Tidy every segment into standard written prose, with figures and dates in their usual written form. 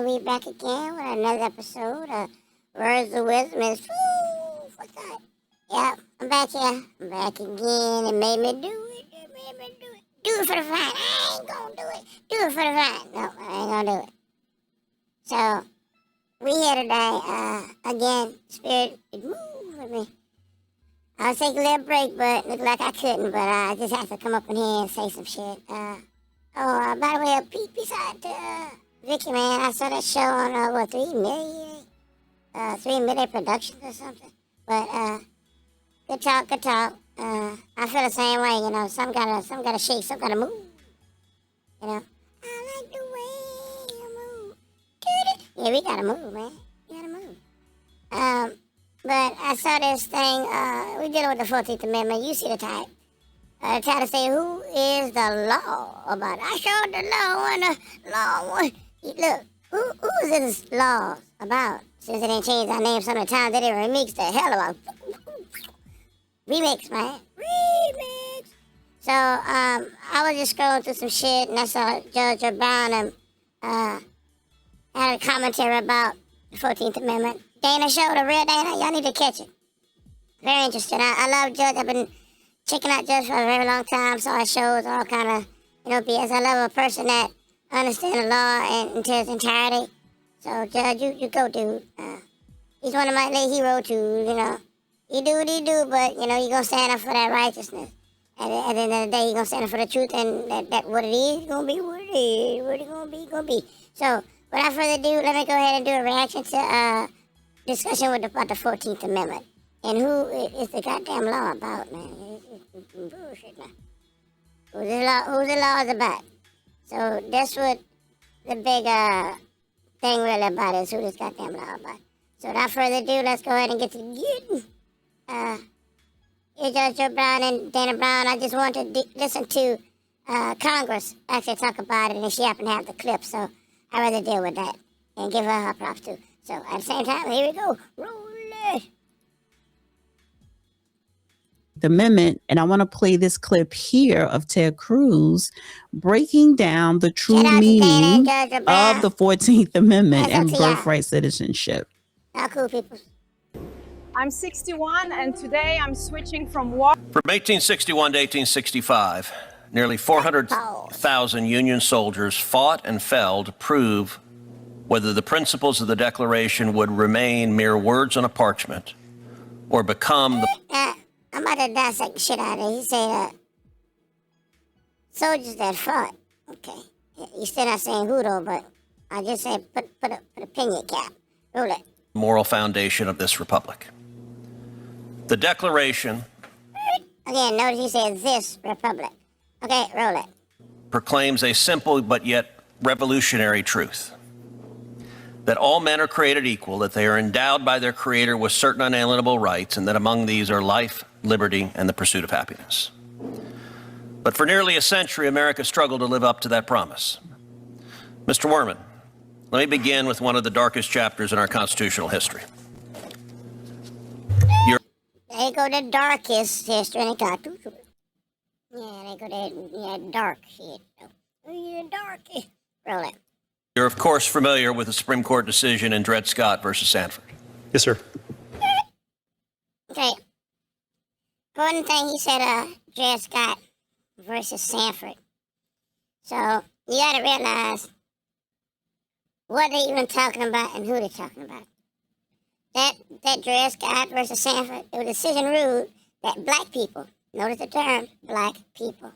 and we back again with another episode of Words of Wisdom is food for thought. Yep, I'm back here. I'm back again. It made me do it. It made me do it. Do it for the fine. I ain't gonna do it. Do it for the fine. No, I ain't gonna do it. So, we here today, again, Spirit, it moved with me. I was taking a little break, but looked like I couldn't, but I just had to come up in here and say some shit. By the way, peace out to Vicky, man. I saw that show on, 3 Midday Productions or something. But, good talk, good talk. I feel the same way, you know, some gotta shake, some gotta move. You know, I like the way you move. Yeah, we gotta move, man. We gotta move. But I saw this thing, we dealing with the 14th Amendment. You see the type. The title say, who is the law about it? I showed the law and the law one. Look, who is this law about? Since it ain't changed our name so many times, they didn't remix the hell out. Remix, man. Remix. So, I was just scrolling through some shit, and I saw Judge Brown had a commentary about the 14th Amendment. Dana show, the real Dana, y'all need to catch it. Very interesting. I love Judge. I've been checking out Judge for a very long time. Saw his shows, all kind of, BS. I love a person that understands the law into its entirety. So, Judge, you go, dude. He's one of my late heroes, too, He do what he do, but, he gonna stand up for that righteousness. At the end of the day, he gonna stand up for the truth, and that what it is, gonna be what it is. What it gonna be. So, without further ado, let me go ahead and do a reaction to, discussion about the 14th Amendment. And who is the goddamn law about, man? It's bullshit, man. Who's the law is about? So that's what the big thing really about is, who this goddamn law about. So without further ado, let's go ahead and get to getting. Here's Judge Joe Brown and Dana Brown. I just want to listen to Congress actually talk about it, and she happened to have the clip, so I'd rather deal with that and give her props too. So, at the same time, here we go. Roll it. The amendment, and I want to play this clip here of Ted Cruz breaking down the true meaning of the 14th Amendment and birthright citizenship. How cool, people. I'm 61, and today I'm switching from 1861 to 1865, nearly 400,000 Union soldiers fought and fell to prove whether the principles of the Declaration would remain mere words on a parchment or become the... I'm about to dissect the shit out of it. He said, soldiers that fought. Okay. You're still not saying who, though, but I just said put a pin in your cap. Roll it. Moral foundation of this republic. The Declaration... Again, notice he said this republic. Okay, roll it. ...proclaims a simple but yet revolutionary truth. That all men are created equal, that they are endowed by their Creator with certain unalienable rights, and that among these are life, liberty, and the pursuit of happiness. But for nearly a century, America struggled to live up to that promise. Mr. Werman, let me begin with one of the darkest chapters in our constitutional history. There you go, the darkest history. Yeah, there you go, that dark shit. Oh, darkest. Roll it. You're, of course, familiar with the Supreme Court decision in Dred Scott versus Sanford. Yes, sir. Okay. Important thing, he said, Dred Scott versus Sanford. So, you gotta realize what they're even talking about and who they're talking about. That Dred Scott versus Sanford, the decision ruled that black people, notice the term, black people,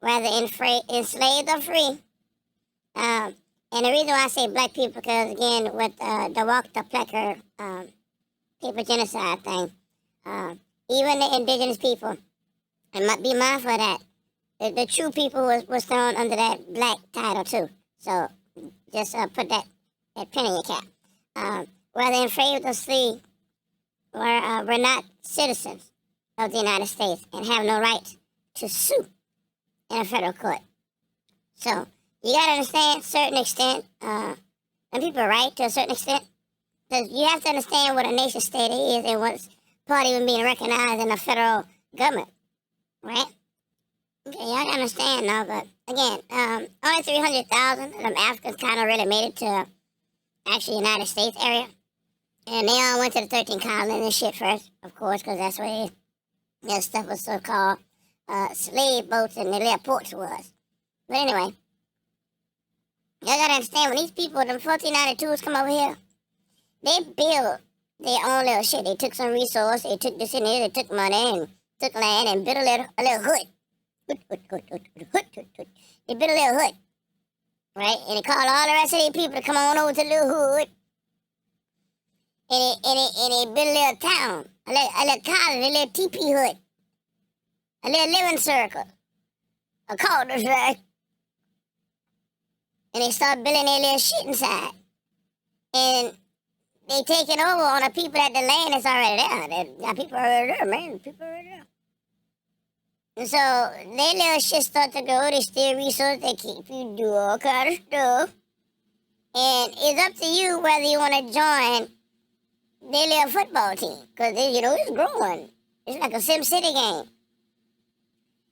whether enslaved or free, and the reason why I say black people, because, again, with the Walter Plecker paper genocide thing, even the indigenous people, and be mindful of that, the true people was thrown under that black title, too. So just put that pin in your cap. Whether enslaved or free were not citizens of the United States and have no right to sue in a federal court. So, you gotta understand, certain extent, and people are right to a certain extent, because you have to understand what a nation state is and what's part of even being recognized in the federal government, right? Okay, y'all gotta understand now, but again, only 300,000 of them Africans kind of really made it to actually United States area. And they all went to the 13 colonies and shit first, of course, because that's where their stuff was so-called slave boats and their little ports was. But anyway, you gotta understand, when these people, them 1492s come over here, they built their own little shit. They took some resource, they took this and there, they took money and took land and built a little hood. They built a little hood, right? And they called all the rest of these people to come on over to the little hood. And they built a little town, a little college, a little teepee hood, a little living circle, a cul-de-sac. And they start building their little shit inside. And they taking over on the people that the land is already there. They got people already there, man. People already there. And so their little shit start to go. They steal resources. They keep you do all kind of stuff. And it's up to you whether you want to join their little football team. Because, it's growing. It's like a Sim City game.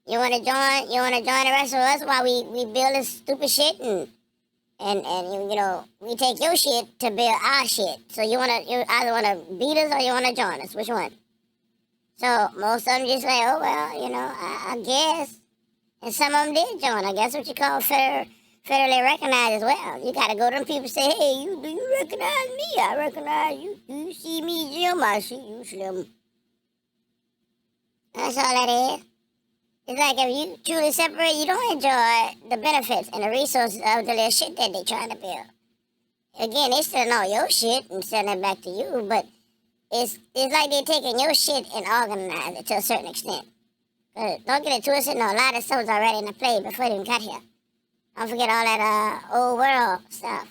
You want to join the rest of us while we build this stupid shit and we take your shit to build our shit. So you either want to beat us or you want to join us. Which one? So most of them just like, oh, well, I guess. And some of them did join. I guess what you call federally recognized as well. You got to go to them people and say, hey, do you recognize me? I recognize you. You see me, Jim, I see you, Slim. That's all that is. It's like if you truly separate, you don't enjoy the benefits and the resources of the little shit that they trying to build. Again, they stealing all your shit and selling it back to you, but it's like they're taking your shit and organizing it to a certain extent. Don't get it twisted, no, a lot of stuff was already in the play before they even got here. Don't forget all that old world stuff.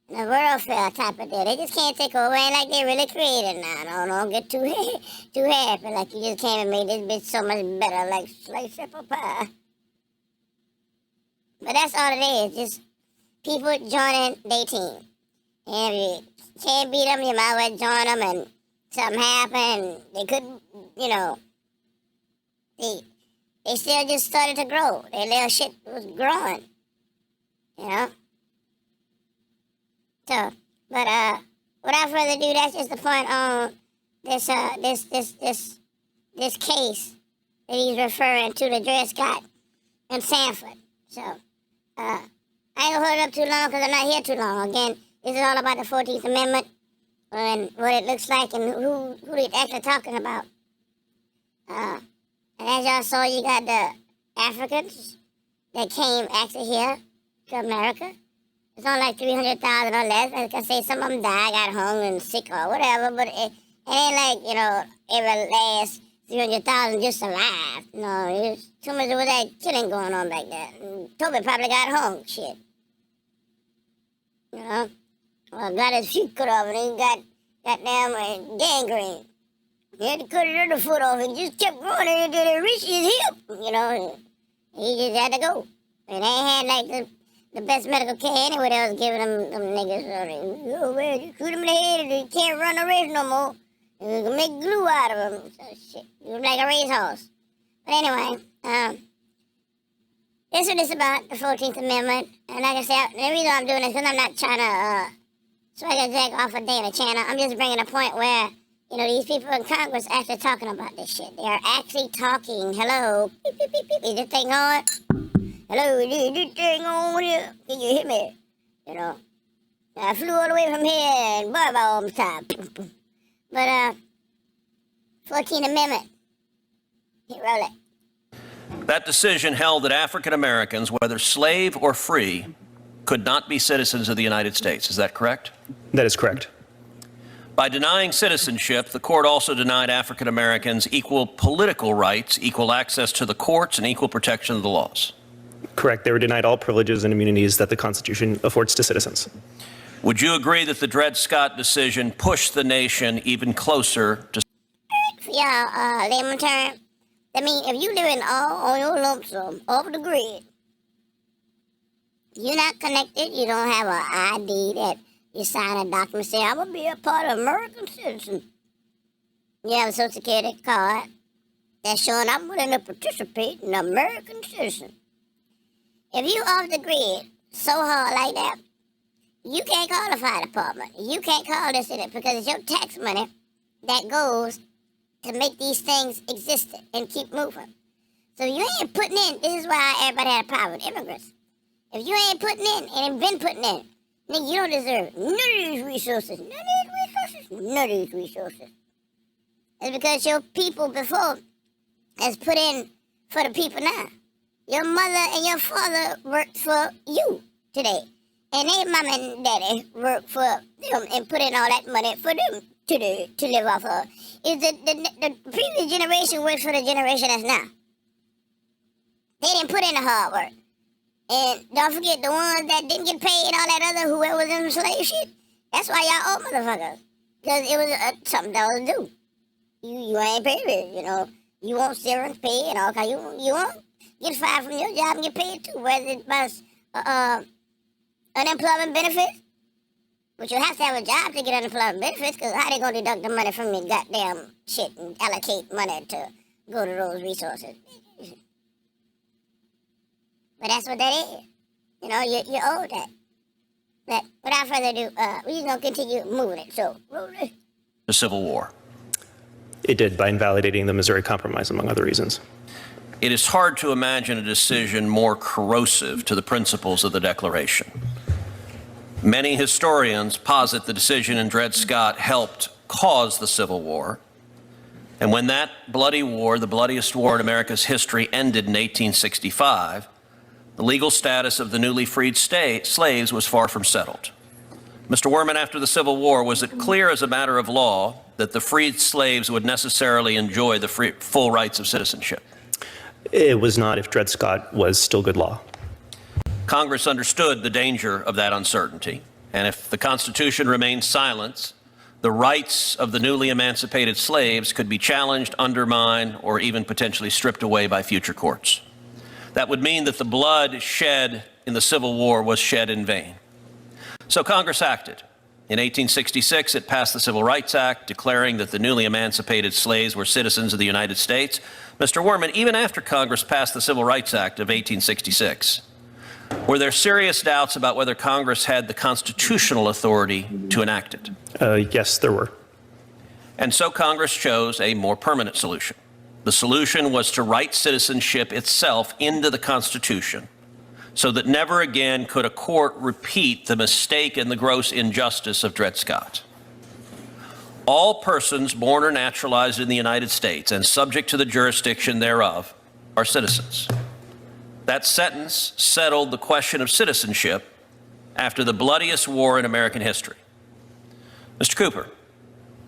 The world fair type of deal. They just can't take over. Ain't like they really created now. Don't get too happy. Like you just came and made this bitch so much better, like slice apple pie. But that's all it is. Just people joining their team. And if you can't beat them, you might as well join them. And something happened. They couldn't, they still just started to grow. Their little shit was growing. So, but without further ado, that's just the point on this case that he's referring to, the Dred Scott and Sanford. So, I ain't gonna hold it up too long because I'm not here too long. Again, this is all about the 14th Amendment and what it looks like and who they're actually talking about. And as y'all saw, you got the Africans that came actually here to America. It's only like 300,000 or less. Like I say, some of them died, got hung and sick or whatever, but it ain't like, every last 300,000 just survived. No, there's too much of that killing going on back there. And Toby probably got hung, shit. Well, got his feet cut off and he got goddamn gangrene. He had to cut his other foot off and just kept going until it reached his hip, He just had to go. And they ain't had like the best medical care anyway. They was giving them niggas. Oh, well, you shoot him in the head and he can't run the race no more. You can make glue out of him. So shit, he was like a racehorse. But anyway, that's what it's about, the 14th Amendment. And like I said, the reason I'm doing this is because I'm not trying to swag a jack off a Dana Channel. I'm just bringing a point where, these people in Congress actually talking about this shit. They are actually talking. Hello. Beep, beep, beep, beep. Is this thing on? Hello, is this thing on here? Can you hear me? I flew all the way from here and barbell time. But, 14th Amendment. Hit roll it. That decision held that African Americans, whether slave or free, could not be citizens of the United States. Is that correct? That is correct. By denying citizenship, the court also denied African Americans equal political rights, equal access to the courts, and equal protection of the laws. Correct. They were denied all privileges and immunities that the Constitution affords to citizens. Would you agree that the Dred Scott decision pushed the nation even closer to... Yeah, layman term. That means if you living all on your lump sum off the grid, you're not connected, you don't have an ID that you sign a document saying, I'm going to be a part of American citizen. You have a Social Security card that's showing I'm willing to participate in American citizen. If you off the grid so hard like that, You can't call the fire department. You can't call this and that because it's your tax money that goes to make these things exist and keep moving. So you ain't putting in. This is why everybody had a problem with immigrants. If you ain't putting in and ain't been putting in, nigga, you don't deserve none of these resources. None of these resources. None of these resources. It's because your people before has put in for the people now. Your mother and your father worked for you today. And their mama and daddy worked for them and put in all that money for them to live off of. Is the previous generation works for the generation that's now. They didn't put in the hard work. And don't forget the ones that didn't get paid and all that other whoever was in slave shit. That's why y'all owe motherfuckers. Because it was something that was due. You ain't paid it, you know. You want severance pay and all kinds. You want get fired from your job and get paid too. Whether it's by unemployment benefits, but you have to have a job to get unemployment benefits. Because how they gonna deduct the money from your goddamn shit and allocate money to go to those resources? But that's what that is. You know, you owe that. But without further ado, we're just gonna continue moving it. So, The Civil War. It did, by invalidating the Missouri Compromise, among other reasons. It is hard to imagine a decision more corrosive to the principles of the Declaration. Many historians posit the decision in Dred Scott helped cause the Civil War. And when that bloody war, the bloodiest war in America's history, ended in 1865, the legal status of the newly freed slaves was far from settled. Mr. Werman, after the Civil War, was it clear as a matter of law that the freed slaves would necessarily enjoy the full rights of citizenship? It was not if Dred Scott was still good law. Congress understood the danger of that uncertainty, and if the Constitution remained silent, the rights of the newly emancipated slaves could be challenged, undermined, or even potentially stripped away by future courts. That would mean that the blood shed in the Civil War was shed in vain. So Congress acted. In 1866, it passed the Civil Rights Act, declaring that the newly emancipated slaves were citizens of the United States. Mr. Werman, even after Congress passed the Civil Rights Act of 1866, were there serious doubts about whether Congress had the constitutional authority to enact it? Yes, there were. And so Congress chose a more permanent solution. The solution was to write citizenship itself into the Constitution so that never again could a court repeat the mistake and the gross injustice of Dred Scott. All persons born or naturalized in the United States and subject to the jurisdiction thereof are citizens. That sentence settled the question of citizenship after the bloodiest war in American history. Mr. Cooper,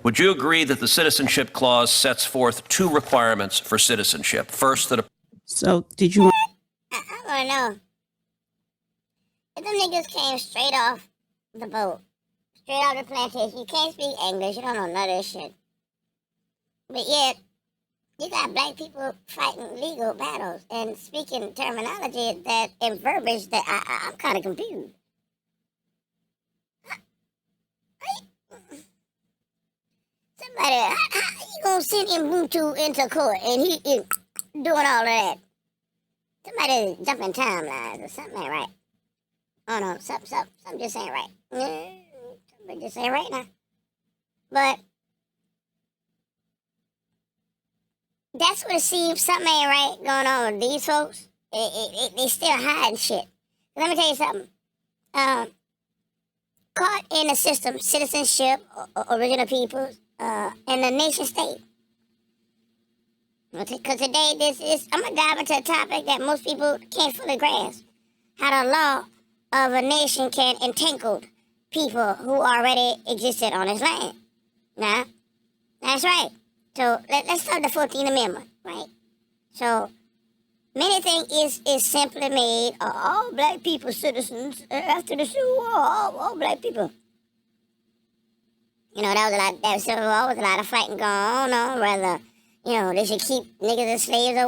would you agree that the Citizenship Clause sets forth two requirements for citizenship? First, that a... So, did you... I want to know. If them niggas came straight off the boat, straight off the plantation, you can't speak English, you don't know none of this shit. But yet, you got black people fighting legal battles and speaking terminology that and verbiage that I'm kind of confused. Somebody, how you gonna send Ubuntu into court and he is doing all of that? Somebody jumping timelines or something ain't right. Oh no, something just ain't right. Something just ain't right now. But that's what it seems. Something ain't right going on with these folks. They still hiding shit. Let me tell you something. Caught in the system, citizenship, original peoples, and the nation state. Because today, I'm going to dive into a topic that most people can't fully grasp. How the law of a nation can entangle people who already existed on this land. Now, that's right. So, let's start the 14th Amendment, right? So, many think is simply made of all black people citizens after the Civil War, all black people. You know, that Civil War was a lot of fighting going on, whether, you know, they should keep niggas as slaves or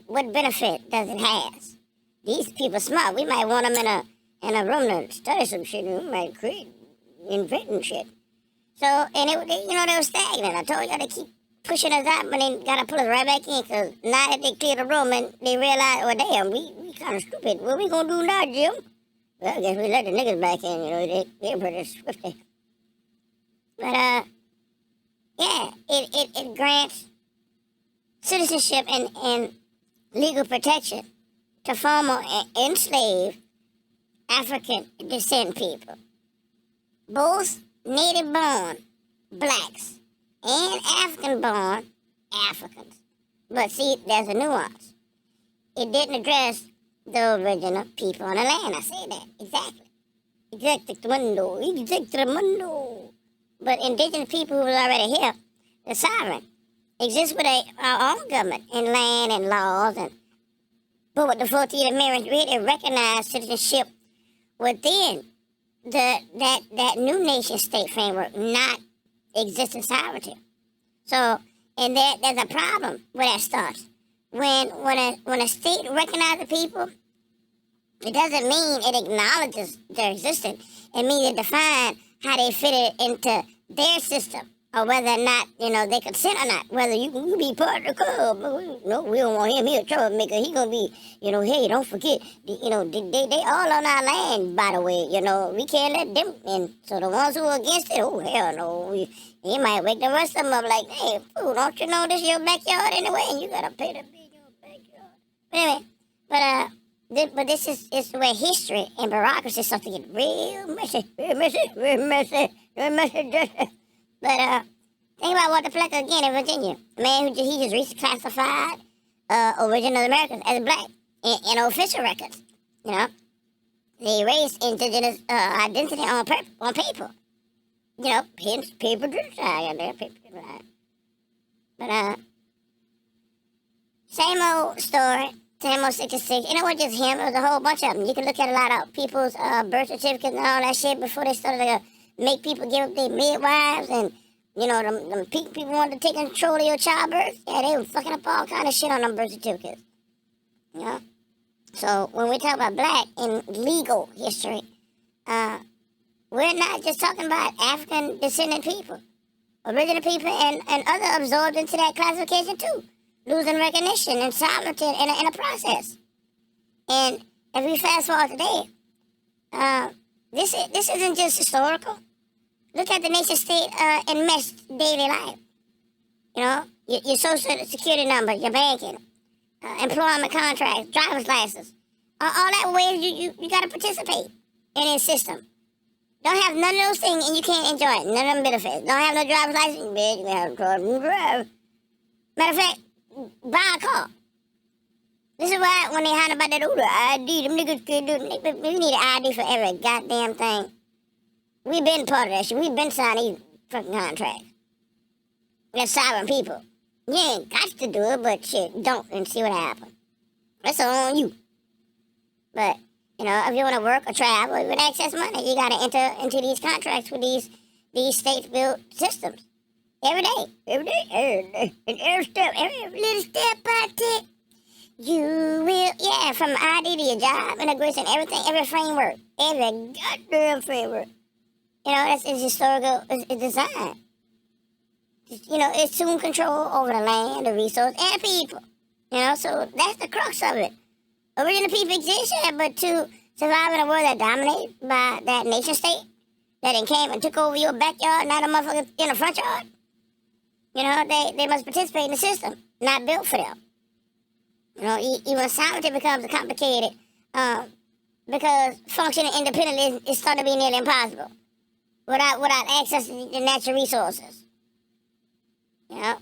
what benefit does it have? These people smart. We might want them in a room to study some shit, and we might inventing shit. So, and they were stagnant. I told y'all to keep pushing us out, but they gotta pull us right back in, because now that they clear the room and they realize, well, damn, we kind of stupid. What we gonna do now, Jim? Well, I guess we let the niggas back in, you know, they're pretty swifty. But, yeah, it grants citizenship and legal protection to former enslaved African descent people, both native-born blacks and African-born Africans. But see, there's a nuance. It didn't address the original people on the land. I say that exactly. Exactamundo. But indigenous people who were already here, the sovereign, exist with our own government and land and laws. But with the 14th Amendment, really recognized citizenship within that new nation state framework, not existing sovereignty. So, and there's a problem where that starts. When a state recognizes people, it doesn't mean it acknowledges their existence. It means it defines how they fit it into their system, or whether or not, you know, they consent or not. Whether you can be part of the club. No, we don't want him. He a troublemaker. He gonna be, you know, hey, don't forget, you know, they all on our land, by the way. You know, we can't let them in. So the ones who are against it, oh, hell no. He might wake the rest of them up like, hey, fool, don't you know this is your backyard anyway? And you gotta pay to be in your backyard. But anyway, but this is where history and bureaucracy start to get real messy. But think about Walter Plecker again in Virginia. A man who he just reclassified original Americans as black in official records. You know, they erased indigenous identity on paper. You know, hence paper genocide. But same old story. Same old 66. You know what? Just him. It was a whole bunch of them. You can look at a lot of people's birth certificates and all that shit before they started to make people give up their midwives, and you know, them people wanted to take control of your childbirth. Yeah, they were fucking up all kind of shit on them birth certificates. You know? So when we talk about black in legal history, we're not just talking about African descendant people. Original people and other absorbed into that classification too, losing recognition and sovereignty in a process. And if we fast forward today, this isn't just historical. Look at the nation state enmeshed daily life. You know, your social security number, your banking, employment contracts, driver's license, all that ways you got to participate in this system. Don't have none of those things and you can't enjoy it. None of them benefits. Don't have no driver's license, bitch. You can have a car and drive. Matter of fact, buy a car. This is why when they holler about that ID, them niggas can't do it. We need an ID for every goddamn thing. We've been part of that shit. We've been signing these fucking contracts. We're sovereign people. You ain't got to do it, but shit, don't and see what happens. That's all on you. But, you know, if you want to work or travel or even access money, you got to enter into these contracts with these state-built systems. Every day. And every step, every little step I take, you will, yeah, from ID to your job, integration, everything, every framework, every goddamn framework. You know, it's historical, it's design. You know, it's assume control over the land, the resource, and the people. You know, so that's the crux of it. Original people exist, yeah, but to survive in a world that's dominated by that nation state, that then came and took over your backyard, not a motherfucker in the front yard, you know, they must participate in the system, not built for them. You know, even sovereignty becomes complicated because functioning independently is starting to be nearly impossible without access to the natural resources. You know,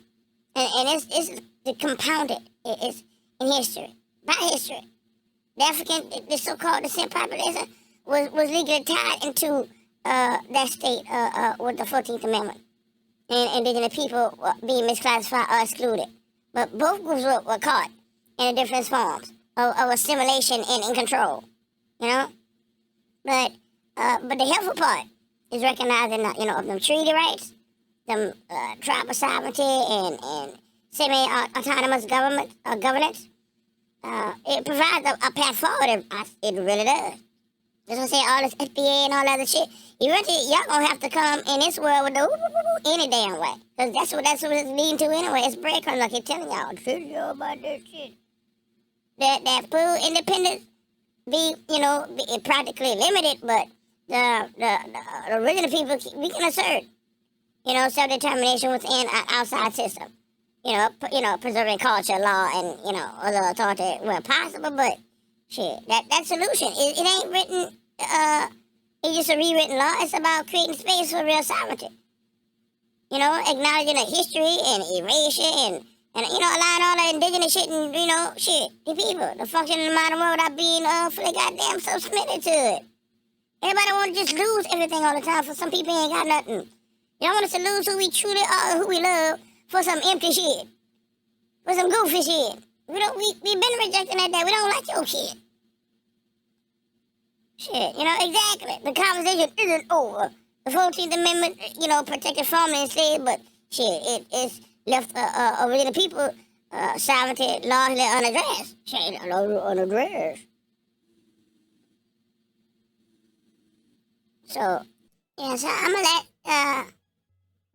and it's compounded. It's in history, by history. The African, the so-called descent population was legally tied into that state with the 14th Amendment, and indigenous people being misclassified or excluded. But both groups were caught in different forms of assimilation and control, you know. But the helpful part is recognizing, you know, of them treaty rights, them tribal sovereignty and semi-autonomous governance. It provides a path forward. It really does. That's what I say, all this FBA and all that other shit. Eventually, y'all gonna have to come in this world with the any damn way. Because that's what it's leading to anyway. It's breadcrumbs, like you're telling y'all. Tell y'all about that shit. That full independence be, be practically limited, but the original people, we can assert, self-determination within an outside system. Preserving culture, law, and, other authority where possible, but shit, that solution, it ain't written, it's just a rewritten law. It's about creating space for real sovereignty. Acknowledging the history and erasure and allowing all the indigenous shit and, the people to function in the modern world without being fully goddamn submitted to it. Everybody want to just lose everything all the time for some people ain't got nothing. You don't want us to lose who we truly are, who we love, for some empty shit, for some goofy shit. We've been rejecting that. We don't like your shit. Shit, exactly. The conversation isn't over. The 14th Amendment, protected formerly enslaved, but shit, it's left original people sovereignty largely unaddressed. Shit, unaddressed. So, so I'm gonna let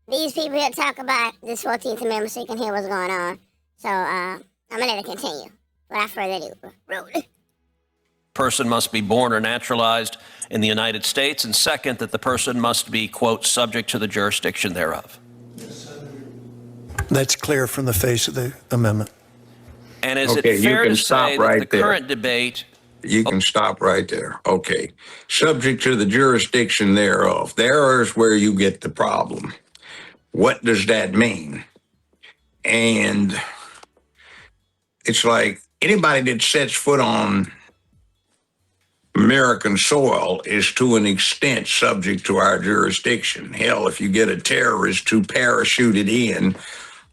these people here talk about this 14th Amendment so you can hear what's going on. So, I'm gonna let it continue. Without further ado, roll it. Person must be born or naturalized in the United States, and second, that the person must be, quote, subject to the jurisdiction thereof. That's clear from the face of the amendment. And is it fair to say that the current debate... You can stop right there. Okay. Subject to the jurisdiction thereof. There is where you get the problem. What does that mean? And it's like anybody that sets foot on American soil is to an extent subject to our jurisdiction. Hell, if you get a terrorist who parachuted in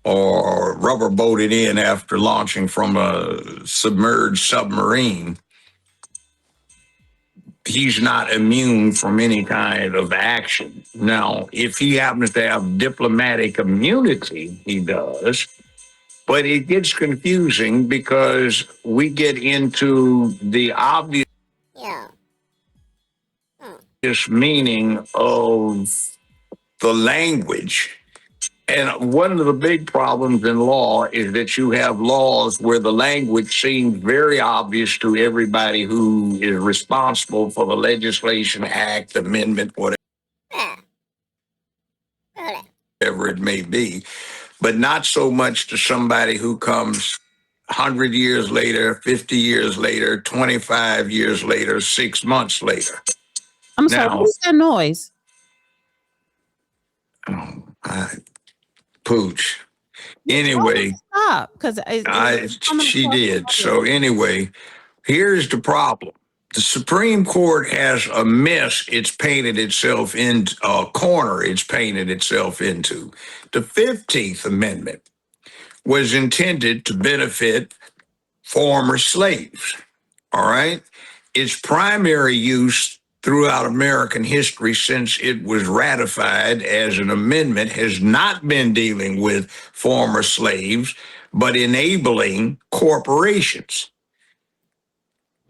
or rubber boated in after launching from a submerged submarine, he's not immune from any kind of action. Now, if he happens to have diplomatic immunity, he does. But it gets confusing because we get into the obvious meaning of the language. And one of the big problems in law is that you have laws where the language seems very obvious to everybody who is responsible for the legislation, act, amendment, whatever it may be, but not so much to somebody who comes 100 years later, 50 years later, 25 years later, 6 months later. I'm sorry, what is that noise? Pooch. Anyway, stop, because she did. So anyway, here's the problem. The Supreme Court has a mess it's painted itself into, a corner it's painted itself into. The 15th Amendment was intended to benefit former slaves, all right? Its primary use throughout American history since it was ratified as an amendment has not been dealing with former slaves, but enabling corporations.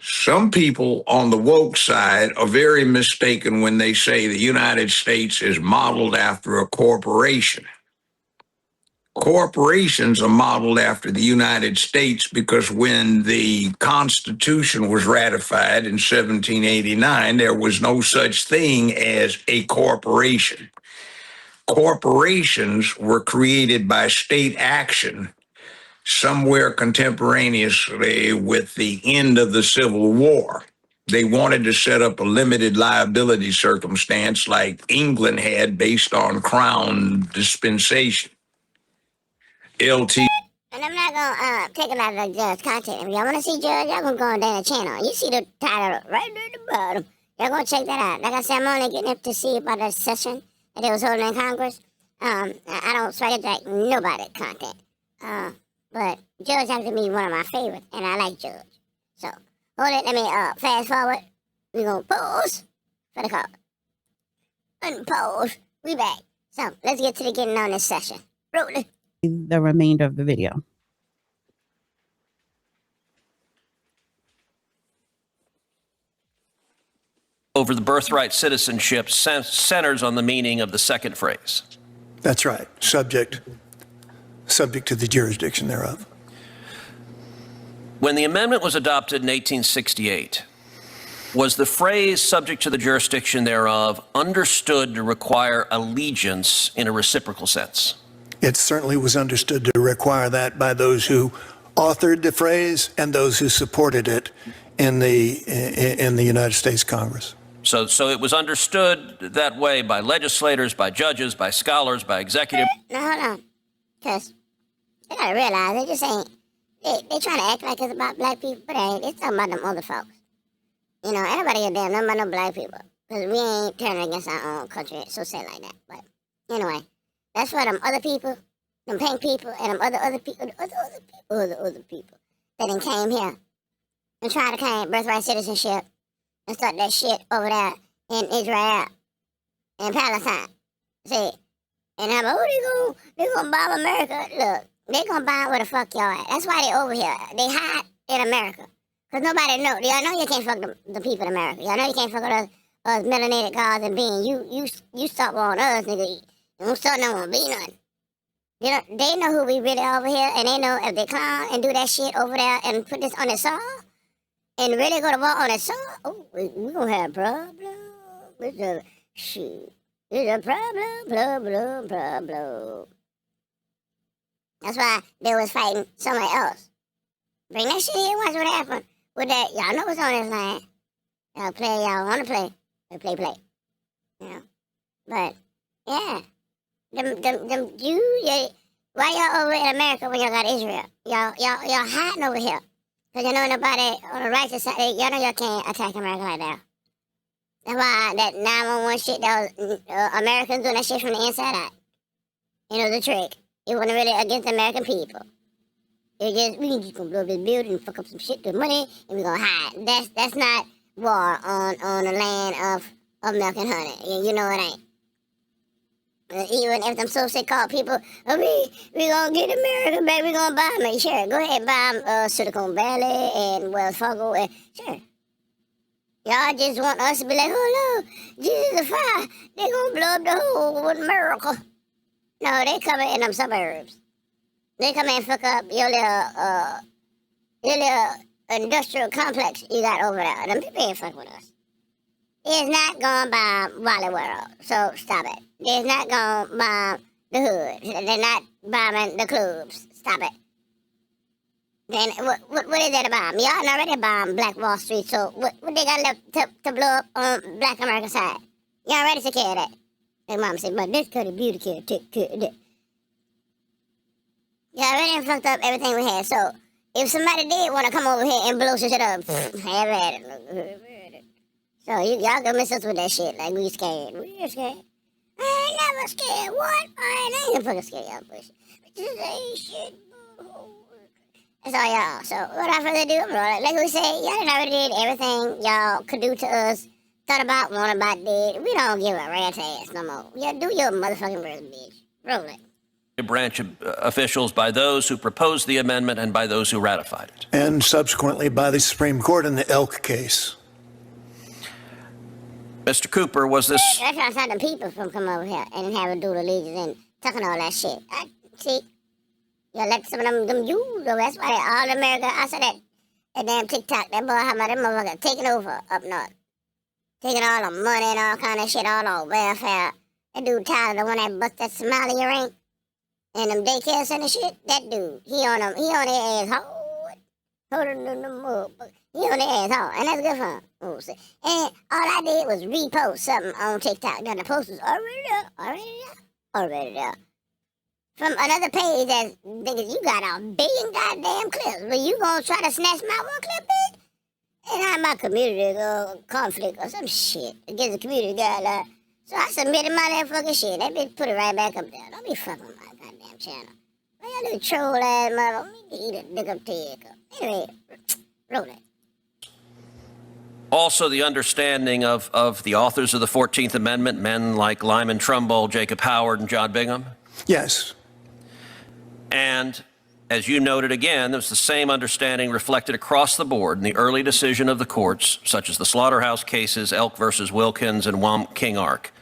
Some people on the woke side are very mistaken when they say the United States is modeled after a corporation. Corporations are modeled after the United States because when the Constitution was ratified in 1789, there was no such thing as a corporation. Corporations were created by state action somewhere contemporaneously with the end of the Civil War. They wanted to set up a limited liability circumstance like England had based on crown dispensation. LT. And I'm not gonna take a lot of the Judge content. If y'all wanna see Judge, y'all gonna go on down the channel. You see the title right there at the bottom. Y'all gonna check that out. Like I said, I'm only getting up to see about that session that they was holding in Congress. I don't sweat like nobody content. But Judge happens to be one of my favorites, and I like Judge. So hold it. Let me fast forward. We gonna pause for the call. Unpause. We back. So let's get to the getting on this session. Roll it. The remainder of the video. Over the birthright citizenship centers on the meaning of the second phrase. That's right. Subject to the jurisdiction thereof. When the amendment was adopted in 1868, Was the phrase subject to the jurisdiction thereof understood to require allegiance in a reciprocal sense? It certainly was understood to require that by those who authored the phrase and those who supported it in the United States Congress. So it was understood that way by legislators, by judges, by scholars, by executive. Now hold on, because they gotta realize they just ain't. They trying to act like it's about black people, but it ain't. It's talking about them other folks. You know, everybody get damn nothing about no black people, because we ain't turning against our own country. So say it like that. But anyway, that's for them other people, them pink people, and them other people, other people that then came here and tried to claim birthright citizenship and start that shit over there in Israel and Palestine. See, and I'm they gonna bomb America. Look, they gonna bomb where the fuck y'all at. That's why they over here. They hide in America. Cause nobody know. Y'all know you can't fuck the people in America. Y'all know you can't fuck with us melanated guys and being you stop on us, nigga. You don't start no one be nothing. You know, they know who we really over here, and they know if they clown and do that shit over there and put this on the saw and really go to war on the saw, oh, we gonna have a problem. It's a shit. It's a problem. That's why they was fighting somewhere else. Bring that shit here, watch what happened with that. Y'all know what's on this land. Y'all play, y'all wanna play. Play. You know? But, yeah. Why y'all over in America when y'all got Israel? Y'all hiding over here. Cause you know nobody on the righteous side, y'all know y'all can't attack America like that. That's why that 911 shit, that was Americans doing that shit from the inside out. You know the trick. It wasn't really against the American people. It just, we just gonna blow up this building and fuck up some shit with money and we gonna hide. That's not war on the land of milk and honey. You know it ain't. Even if them so-called people, oh, we gonna get America back, we gonna bomb it. Sure, go ahead, bomb Silicon Valley and Wells Fargo. And, sure. Y'all just want us to be like, oh no, Jesus is a fire. They gonna blow up the whole America. No, they coming in them suburbs. They come and fuck up your little industrial complex you got over there. Them people ain't fucking with us. It's not gonna bomb Wally World, so stop it. It's not gonna bomb the hood. They're not bombing the clubs. Stop it. Then what is that about? Y'all already bombed Black Wall Street, so what they got left to blow up on Black America side? Y'all ready to care of that? Like Mama said, but this could beauty care, take care of that. Y'all already fucked up everything we had, so if somebody did want to come over here and blow some shit up, have at it. So y'all gonna miss us with that shit, like we scared. We're scared. I ain't never scared. What? I ain't fucking scared, y'all push. This ain't shit. That's all y'all. So without further ado, like we say, y'all done already did everything y'all could do to us. Thought about, want about, did. We don't give a rat's ass no more. Yeah, do your motherfucking work, bitch. Roll it. Branch officials by those who proposed the amendment and by those who ratified it. And subsequently by the Supreme Court in the Elk case. Mr. Cooper, was this... That's why I saw the people from come over here and have a dual allegiance and talking all that shit. See, you let some of them Jews though. That's why all America, I saw that damn TikTok, that boy, how about them motherfuckers taking over up north. Taking all the money and all kind of shit, all the welfare. That dude Tyler, the one that bust that Somali earring and them daycare center shit, that dude, he on their ass hard. Holding them up. He on their ass hard, and that's good for him. Oh, see. And all I did was repost something on TikTok. Now the post was already there. From another page that's, nigga, you got a billion goddamn clips, but you gonna try to snatch my one clip, bitch? And I'm my community conflict or some shit against the community guideline. So I submitted my motherfucking shit. That bitch put it right back up there. Don't be fucking with my goddamn channel. Why y'all little troll ass mother? Eat a dick up to Anyway, roll it. Also, the understanding of the authors of the 14th Amendment, men like Lyman Trumbull, Jacob Howard, and John Bingham? Yes. And as you noted again, there was the same understanding reflected across the board in the early decision of the courts, such as the Slaughterhouse cases, Elk versus Wilkins, and Wamp King Ark.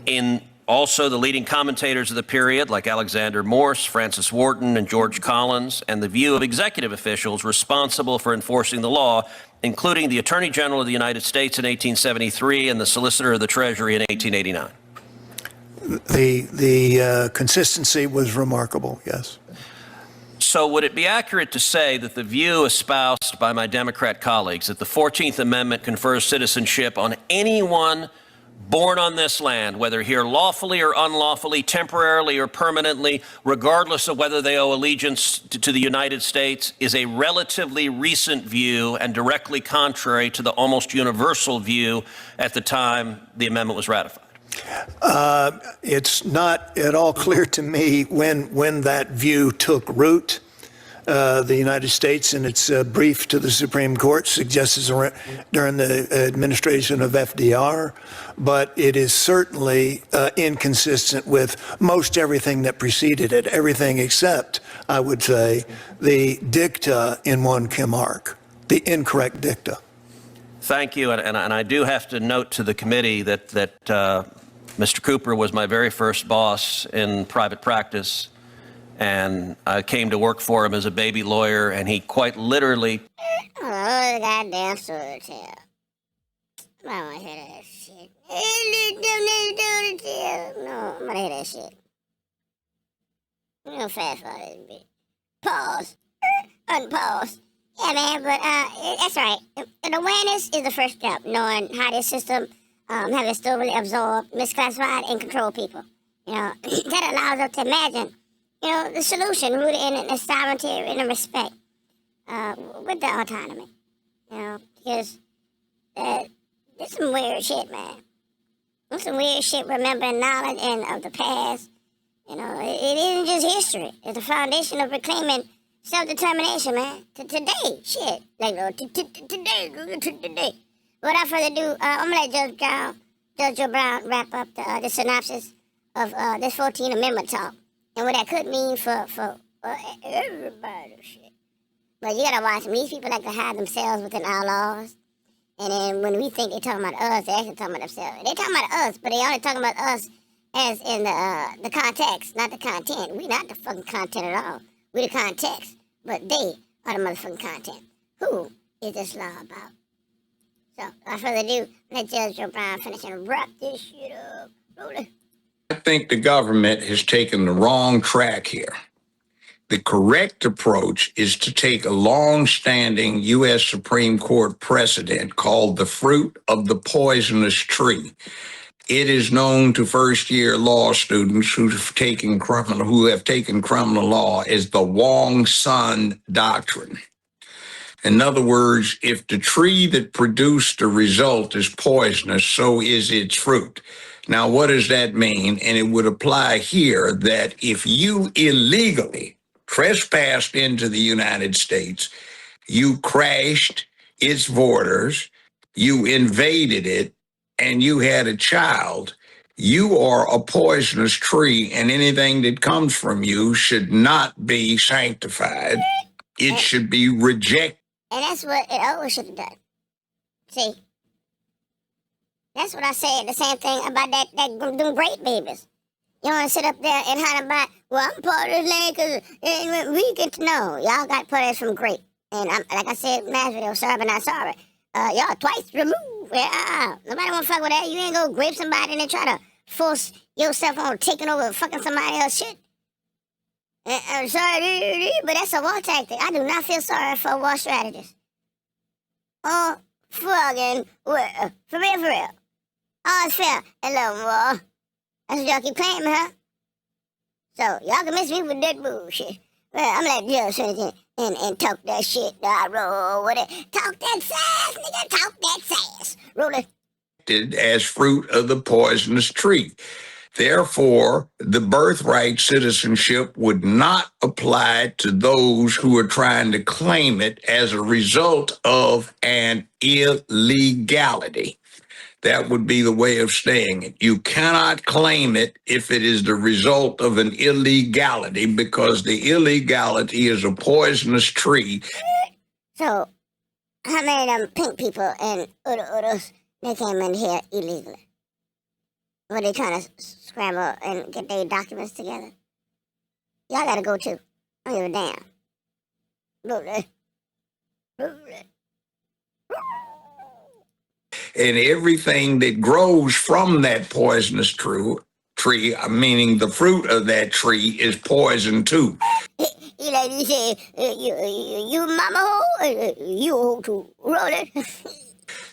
In Also, the leading commentators of the period, like Alexander Morse, Francis Wharton, and George Collins, and the view of executive officials responsible for enforcing the law, including the Attorney General of the United States in 1873 and the Solicitor of the Treasury in 1889. The consistency was remarkable, yes. So would it be accurate to say that the view espoused by my Democrat colleagues that the 14th Amendment confers citizenship on anyone born on this land, whether here lawfully or unlawfully, temporarily or permanently, regardless of whether they owe allegiance to the United States, is a relatively recent view and directly contrary to the almost universal view at the time the amendment was ratified? It's not at all clear to me when that view took root. The United States, in its brief to the Supreme Court, suggests during the administration of FDR, but it is certainly inconsistent with most everything that preceded it, everything except, I would say, the dicta in 1 Kim Ark, the incorrect dicta. Thank you, and I do have to note to the committee that Mr. Cooper was my very first boss in private practice, and I came to work for him as a baby lawyer, and he quite literally... Oh, the goddamn story to tell. I don't want to hear that shit. No, I'm going to hear that shit. I'm going to fast forward this bit. Pause. Unpause. Yeah, man, but that's right. And awareness is the first step, knowing how this system has historically absorbed, misclassified, and controlled people. You know, that allows us to imagine, you know, the solution rooted in the sovereignty and the respect with the autonomy. You know, because there's some weird shit, man. There's some weird shit remembering knowledge and of the past. You know, it isn't just history. It's the foundation of reclaiming self-determination, man. To today, shit. Like, today. Without further ado, I'm going to let Judge Joe Brown wrap up the synopsis of this 14th Amendment talk and what that could mean for everybody. Shit. But you got to watch them. These people like to hide themselves within our laws. And then when we think they're talking about us, they're actually talking about themselves. They're talking about us, but they only talking about us as in the context, not the content. We not the fucking content at all. We the context, but they are the motherfucking content. Who is this law about? So, without further ado, let Judge Joe Brown finish and wrap this shit up. Roll it. I think the government has taken the wrong track here. The correct approach is to take a long-standing U.S. Supreme Court precedent called the fruit of the poisonous tree. It is known to first-year law students who have taken criminal law as the Wong-Sun Doctrine. In other words, if the tree that produced the result is poisonous, so is its fruit. Now, what does that mean? And it would apply here that if you illegally trespassed into the United States, you crashed its borders, you invaded it, and you had a child, you are a poisonous tree, and anything that comes from you should not be sanctified. It should be rejected. And that's what it always should have done. See? That's what I said, the same thing about them great babies. You want to sit up there and holler about, well, I'm part of this land because we get to know. Y'all got part of this from great. And like I said in last video, sorry but not sorry. Y'all twice removed. Yeah, nobody want to fuck with that. You ain't go grape somebody and then try to force yourself on taking over fucking somebody else's shit. I'm sorry, but that's a war tactic. I do not feel sorry for war strategists. Oh, fucking well. For real. Oh, it's fair. Hello, war. That's what y'all keep claiming, huh? So, y'all can miss me with that bullshit. Well, I'm gonna let you sit and talk that shit. I roll with it. Talk that sass, nigga. Talk that sass. Roll it. As fruit of the poisonous tree. Therefore, the birthright citizenship would not apply to those who are trying to claim it as a result of an illegality. That would be the way of saying it. You cannot claim it if it is the result of an illegality, because the illegality is a poisonous tree. So, how many of them pink people and others, they came in here illegally? When they trying to scramble and get their documents together. Y'all gotta go too. I don't give a damn. Go there. And everything that grows from that poisonous tree, meaning the fruit of that tree, is poison too. Like you say, you mama hoe, you hoe too. Roll it.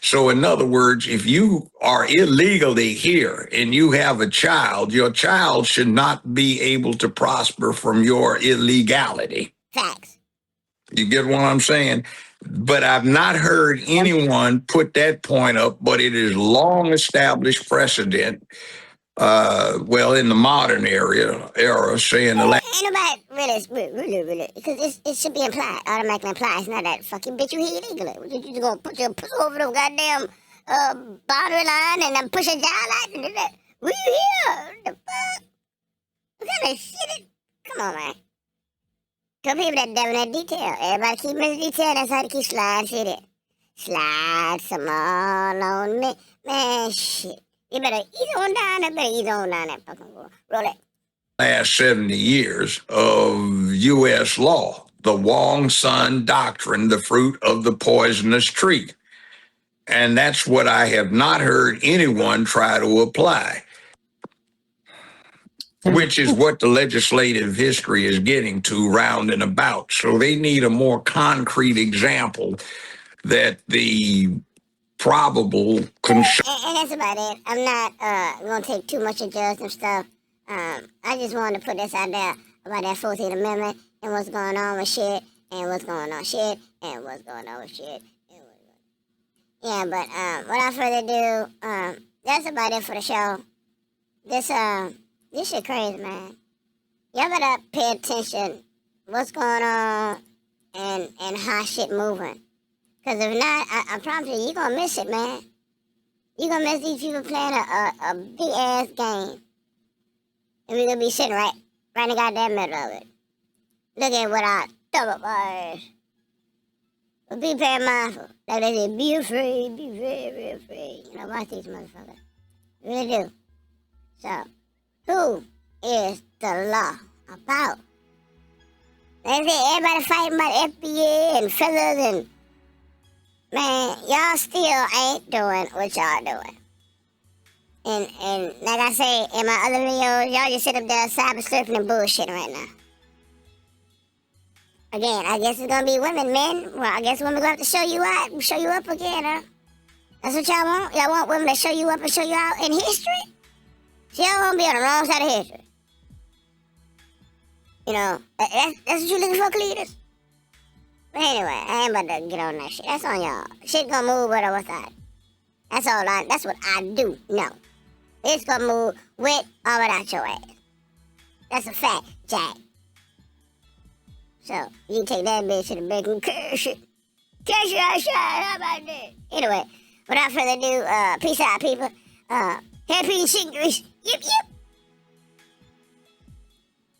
So in other words, if you are illegally here and you have a child, your child should not be able to prosper from your illegality. Facts. You get what I'm saying? But I've not heard anyone put that point up, but it is long established precedent, in the modern era saying the Ain't nobody really, because it should be implied, automatically implied. It's not that fucking bitch you here illegally. You just gonna put your pussy over the goddamn boundary line and then push a dial and do that. We here? The fuck? What kind of shit? Come on, man. Some people that devil in that detail. Everybody keep missing detail. That's how they keep sliding shit in. Slide some all on me. Man, shit. You better ease on down. That fucking roll. Roll it. last 70 years of U.S. law, the Wong-Sun Doctrine, the fruit of the poisonous tree. And that's what I have not heard anyone try to apply, which is what the legislative history is getting to round and about. So they need a more concrete example that the probable And that's about it. I'm not going to take too much of Justin's stuff. I just wanted to put this out there about that 14th Amendment and what's going on with shit and what's going on shit and what's going on with shit. Yeah, but without further ado, that's about it for the show. This shit crazy, man. Y'all better pay attention what's going on and how shit moving. Because if not, I promise you, you're going to miss it, man. You're going to miss these people playing a big-ass game. And we're going to be sitting right in the goddamn middle of it. Looking with our thumb up our ass. But be very mindful. Like they say, be afraid, be very, very afraid. You know, watch these motherfuckers. Really do. So, who is the law about? They say everybody fighting about FBI and feathers and... Man, y'all still ain't doing what y'all doing. And like I say in my other videos, y'all just sit up there cyber surfing and bullshitting right now. Again, I guess it's gonna be women, men. Well, I guess women gonna have to show you out, show you up again, huh? That's what y'all want? Y'all want women to show you up and show you out in history? So y'all won't be on the wrong side of history. You know, that's what you looking for, Cletus? But anyway, I ain't about to get on that shit. That's on y'all. Shit gonna move with or without. That's what I do know. It's gonna move with or without your ass. That's a fact, Jack. So, you take that bitch to the bank and cash it. Cash it outside, how about that? Anyway, without further ado, peace out, people. Happy singers. Yip, yip.